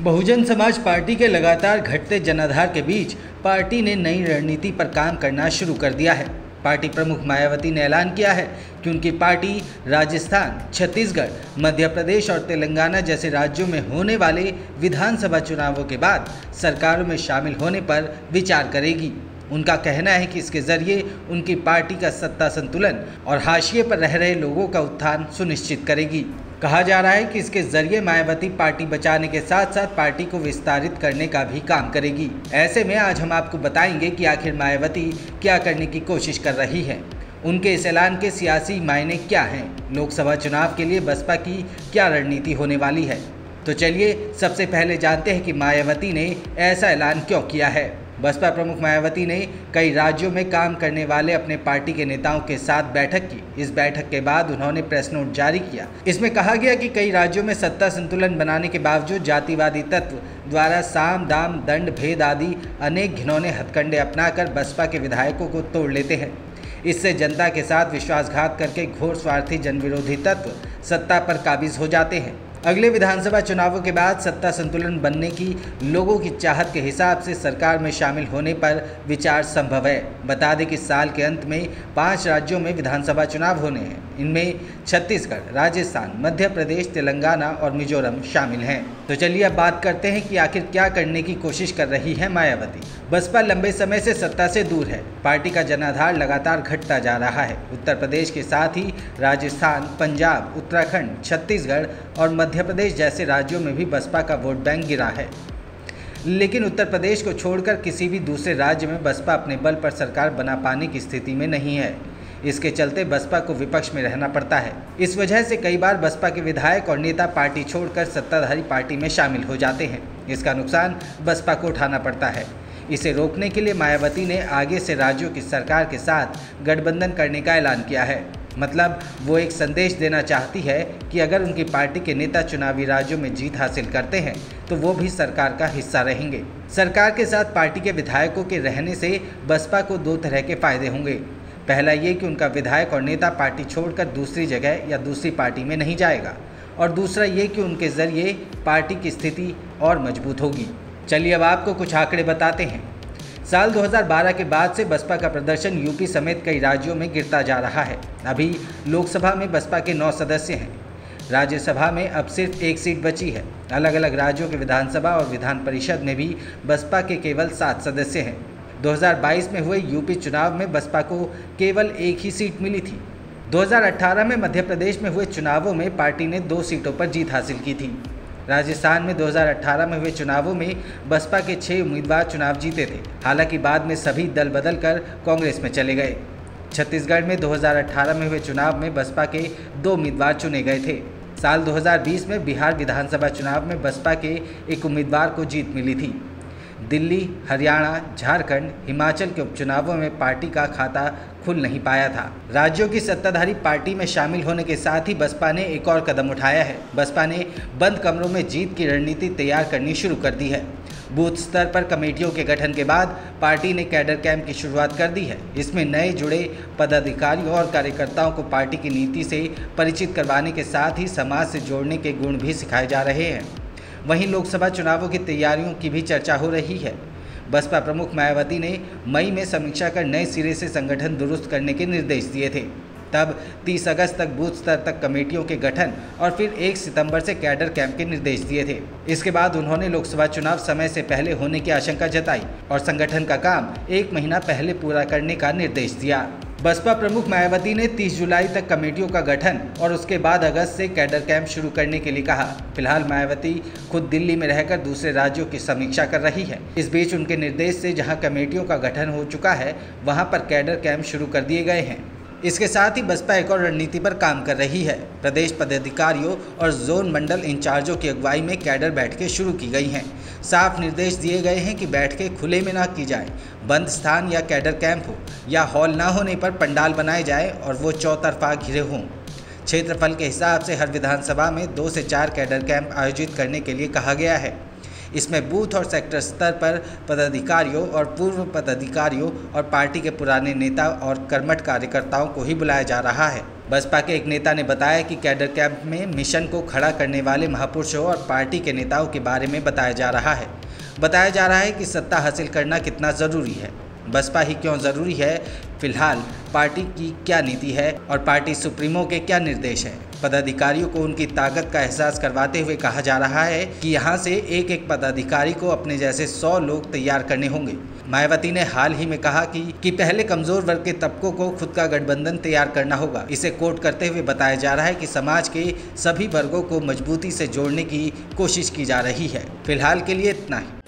Bahujan Samaj party के लगातार घटते जनाधार के बीच पार्टी ने नई रणनीति पर काम करना शुरू कर दिया है। पार्टी प्रमुख मायावती ने ऐलान किया है कि उनकी पार्टी राजस्थान, छत्तीसगढ़, मध्य प्रदेश और तेलंगाना जैसे राज्यों में होने वाले विधानसभा चुनावों के बाद सरकारों में शामिल होने पर विचार करेगी। उनका कहना है कि इसके जरिए उनकी पार्टी का सत्ता संतुलन और हाशिए पर रह रहे लोगों का उत्थान सुनिश्चित करेगी। कहा जा रहा है कि इसके जरिए मायावती पार्टी बचाने के साथ साथ पार्टी को विस्तारित करने का भी काम करेगी। ऐसे में आज हम आपको बताएंगे कि आखिर मायावती क्या करने की कोशिश कर रही है, उनके इस ऐलान के सियासी मायने क्या हैं, लोकसभा चुनाव के लिए बसपा की क्या रणनीति होने वाली है। तो चलिए सबसे पहले जानते हैं कि मायावती ने ऐसा ऐलान क्यों किया है। बसपा प्रमुख मायावती ने कई राज्यों में काम करने वाले अपने पार्टी के नेताओं के साथ बैठक की। इस बैठक के बाद उन्होंने प्रेस नोट जारी किया। इसमें कहा गया कि कई राज्यों में सत्ता संतुलन बनाने के बावजूद जातिवादी तत्व द्वारा साम दाम दंड भेद आदि अनेक घिनौने हथकंडे अपनाकर बसपा के विधायकों को तोड़ लेते हैं। इससे जनता के साथ विश्वासघात करके घोर स्वार्थी जनविरोधी तत्व सत्ता पर काबिज हो जाते हैं। अगले विधानसभा चुनावों के बाद सत्ता संतुलन बनने की लोगों की चाहत के हिसाब से सरकार में शामिल होने पर विचार संभव है। बता दें कि साल के अंत में 5 राज्यों में विधानसभा चुनाव होने हैं। इनमें छत्तीसगढ़, राजस्थान, मध्य प्रदेश, तेलंगाना और मिजोरम शामिल हैं। तो चलिए अब बात करते हैं कि आखिर क्या करने की कोशिश कर रही है मायावती। बसपा लंबे समय से सत्ता से दूर है। पार्टी का जनाधार लगातार घटता जा रहा है। उत्तर प्रदेश के साथ ही राजस्थान, पंजाब, उत्तराखंड, छत्तीसगढ़ और मध्य प्रदेश जैसे राज्यों में भी बसपा का वोट बैंक गिरा है। लेकिन उत्तर प्रदेश को छोड़कर किसी भी दूसरे राज्य में बसपा अपने बल पर सरकार बना पाने की स्थिति में नहीं है। इसके चलते बसपा को विपक्ष में रहना पड़ता है। इस वजह से कई बार बसपा के विधायक और नेता पार्टी छोड़कर सत्ताधारी पार्टी में शामिल हो जाते हैं। इसका नुकसान बसपा को उठाना पड़ता है। इसे रोकने के लिए मायावती ने आगे से राज्यों की सरकार के साथ गठबंधन करने का ऐलान किया है। मतलब वो एक संदेश देना चाहती है कि अगर उनकी पार्टी के नेता चुनावी राज्यों में जीत हासिल करते हैं तो वो भी सरकार का हिस्सा रहेंगे। सरकार के साथ पार्टी के विधायकों के रहने से बसपा को 2 तरह के फायदे होंगे। पहला ये कि उनका विधायक और नेता पार्टी छोड़कर दूसरी जगह या दूसरी पार्टी में नहीं जाएगा, और दूसरा ये कि उनके जरिए पार्टी की स्थिति और मजबूत होगी। चलिए अब आपको कुछ आंकड़े बताते हैं। साल 2012 के बाद से बसपा का प्रदर्शन यूपी समेत कई राज्यों में गिरता जा रहा है। अभी लोकसभा में बसपा के 9 सदस्य हैं। राज्यसभा में अब सिर्फ 1 सीट बची है। अलग अलग राज्यों के विधानसभा और विधान परिषद में भी बसपा के केवल 7 सदस्य हैं। 2022 में हुए यूपी चुनाव में बसपा को केवल 1 ही सीट मिली थी। 2018 में मध्य प्रदेश में हुए चुनावों में पार्टी ने 2 सीटों पर जीत हासिल की थी। राजस्थान में 2018 में हुए चुनावों में बसपा के 6 उम्मीदवार चुनाव जीते थे। हालांकि बाद में सभी दल बदल कर कांग्रेस में चले गए। छत्तीसगढ़ में 2018 में हुए चुनाव में बसपा के 2 उम्मीदवार चुने गए थे। साल 2020 में बिहार विधानसभा चुनाव में बसपा के 1 उम्मीदवार को जीत मिली थी। दिल्ली, हरियाणा, झारखंड, हिमाचल के उपचुनावों में पार्टी का खाता खुल नहीं पाया था। राज्यों की सत्ताधारी पार्टी में शामिल होने के साथ ही बसपा ने एक और कदम उठाया है। बसपा ने बंद कमरों में जीत की रणनीति तैयार करनी शुरू कर दी है। बूथ स्तर पर कमेटियों के गठन के बाद पार्टी ने कैडर कैंप की शुरुआत कर दी है। इसमें नए जुड़े पदाधिकारियों और कार्यकर्ताओं को पार्टी की नीति से परिचित करवाने के साथ ही समाज से जोड़ने के गुण भी सिखाए जा रहे हैं। वहीं लोकसभा चुनावों की तैयारियों की भी चर्चा हो रही है। बसपा प्रमुख मायावती ने मई में समीक्षा कर नए सिरे से संगठन दुरुस्त करने के निर्देश दिए थे। तब 30 अगस्त तक बूथ स्तर तक कमेटियों के गठन और फिर 1 सितंबर से कैडर कैंप के निर्देश दिए थे। इसके बाद उन्होंने लोकसभा चुनाव समय से पहले होने की आशंका जताई और संगठन का काम 1 महीना पहले पूरा करने का निर्देश दिया। बसपा प्रमुख मायावती ने 30 जुलाई तक कमेटियों का गठन और उसके बाद अगस्त से कैडर कैंप शुरू करने के लिए कहा। फिलहाल मायावती खुद दिल्ली में रहकर दूसरे राज्यों की समीक्षा कर रही है। इस बीच उनके निर्देश से जहां कमेटियों का गठन हो चुका है वहां पर कैडर कैंप शुरू कर दिए गए हैं। इसके साथ ही बसपा एक और रणनीति पर काम कर रही है। प्रदेश पदाधिकारियों और जोन मंडल इंचार्जों की अगुवाई में कैडर बैठकें शुरू की गई हैं। साफ निर्देश दिए गए हैं कि बैठकें खुले में ना की जाए। बंद स्थान या कैडर कैंप हो या हॉल ना होने पर पंडाल बनाए जाए और वो चौतरफा घिरे हों। क्षेत्रफल के हिसाब से हर विधानसभा में 2 से 4 कैडर कैंप आयोजित करने के लिए कहा गया है। इसमें बूथ और सेक्टर स्तर पर पदाधिकारियों और पूर्व पदाधिकारियों और पार्टी के पुराने नेता और कर्मठ कार्यकर्ताओं को ही बुलाया जा रहा है। बसपा के एक नेता ने बताया कि कैडर कैंप में मिशन को खड़ा करने वाले महापुरुषों और पार्टी के नेताओं के बारे में बताया जा रहा है कि सत्ता हासिल करना कितना ज़रूरी है, बसपा ही क्यों ज़रूरी है, फिलहाल पार्टी की क्या नीति है और पार्टी सुप्रीमो के क्या निर्देश हैं। पदाधिकारियों को उनकी ताकत का एहसास करवाते हुए कहा जा रहा है कि यहाँ से एक एक पदाधिकारी को अपने जैसे 100 लोग तैयार करने होंगे। मायावती ने हाल ही में कहा कि पहले कमज़ोर वर्ग के तबकों को खुद का गठबंधन तैयार करना होगा। इसे कोट करते हुए बताया जा रहा है कि समाज के सभी वर्गों को मजबूती से जोड़ने की कोशिश की जा रही है। फिलहाल के लिए इतना ही।